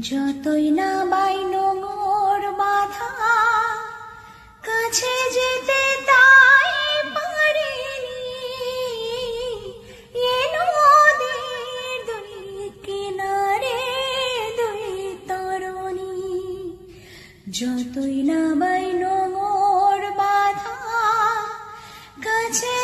যতই না বাই নোঙর বাধা কাছে যেতে তাই পারিনি এ নদীর দুই কিনারে দুই তরুণী যতই না বাই নোঙর বাধা কাছে